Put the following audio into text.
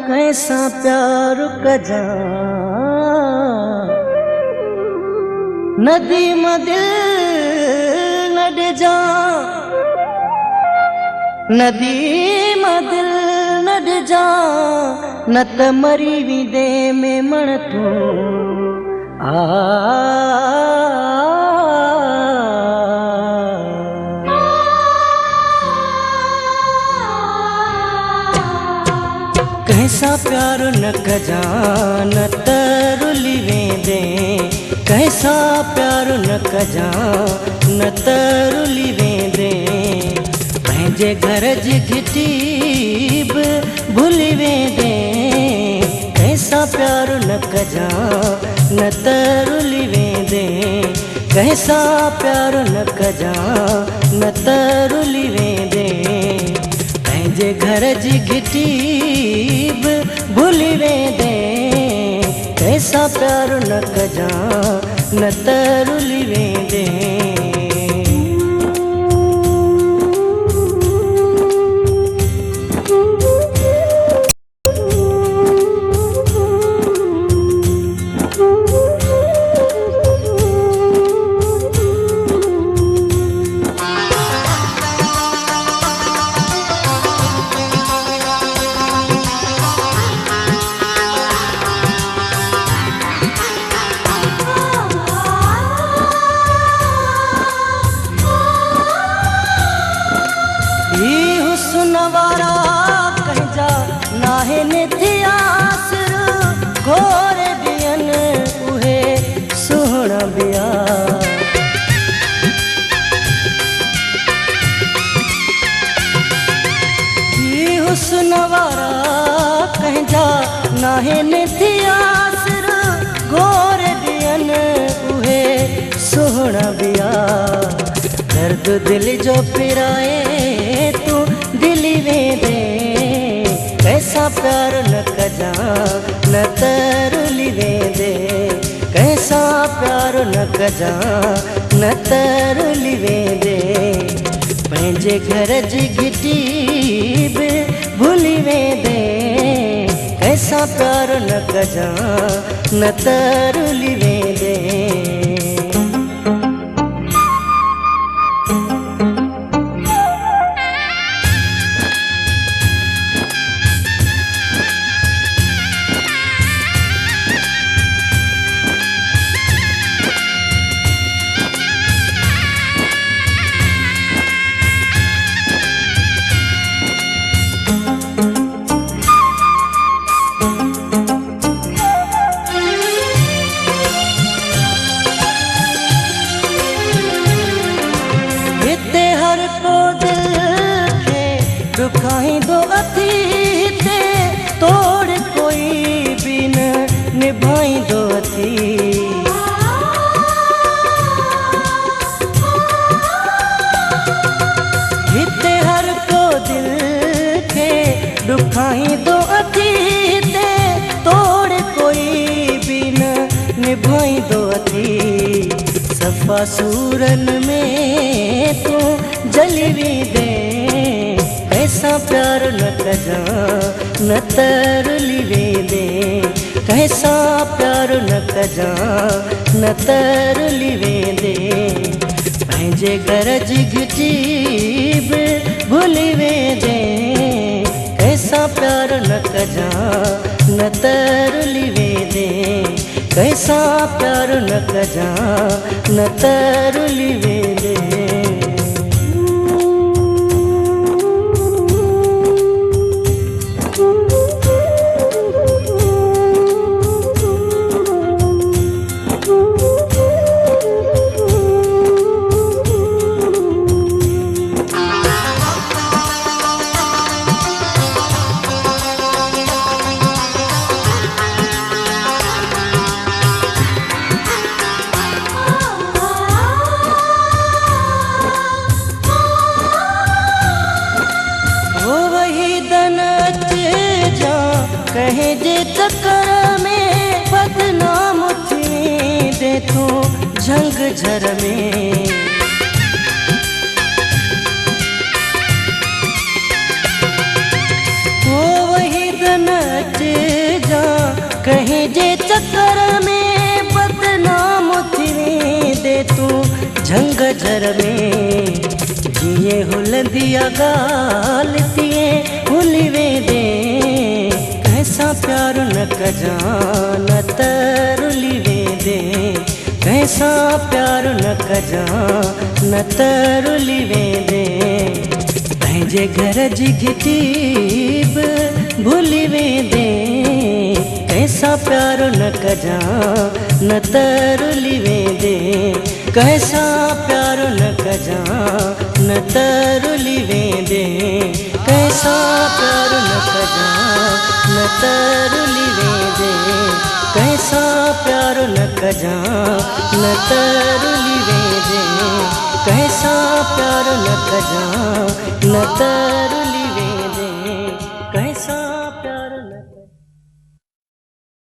कैसा प्यार कजा नदी मदिल नड जा नदी मदिल नड जा नत मरी विदे में मण तू कैसा प्यार न कजा न तरुली वेंदे कैसा प्यार न कजा न तरुली वेंदे पंहिंजे घर जी घिटी बि भुली वेंदे कैसा प्यार न कजा न तरुली वेंदे कैसा प्यार न कजा न तरुली वेंदे पंहिंजे घर जी घिटी बि भुली वेंदे कैसा प्यार न कजा न तरुली वेंदे वारा कहजा नाहे निथिया सिर घोर दियन उहे सुहण बिया हुस्न वारा कहजा नाहे निथिया सिर घोर दियन उहे सुहण बिया दर्द दिल जो पिराए तू दिली वेंदे कैसा प्यार न कजा न तरुली वेंदे कैसा प्यार न कजा न तरुली वेंदे पंहिंजे घर जी घिटी बि भुली वेंदे कैसा प्यार न कजा न तरुली वेंदे दुखाईंदो अथी हिते तोड़ कोई बि न निभाईंदो अथी हिते हर को दिल खे दुखाईंदो अथी हिते तोड़ कोई बि न निभाईंदो अथी सफ़ा सूरन में तू जली वेंदे कैसा प्यार न कजा न तरुली वेंदे कैसा प्यार न कजा न तरुली वेंदे पंहिंजे घर जी घिटी बि भुली वेंदे कैसा प्यार न कजा न तरुली वेंदे कैसा प्यार न कजा न तरुली वेंदे कहे जे चक्कर में बदनाम थी दे तू झंग झर में वो वही दन घर में जिए हुलंदिया गाल तिए हुली वेंदे कैसा प्यार न कजान तरुली वेंदे कैसा प्यार न कजान तरुली वेंदे पंहिंजे घर जी घिटीब भुली वेंदे कैसा प्यार न कजान तरुली वेंदे कैसा प्यार न कजान तरुली वेंदे कैसा प्यार न कजान तरुली वेंदे कैसा प्यार न कजान तरुली वेंदे कैसा प्यार न कजान तरुली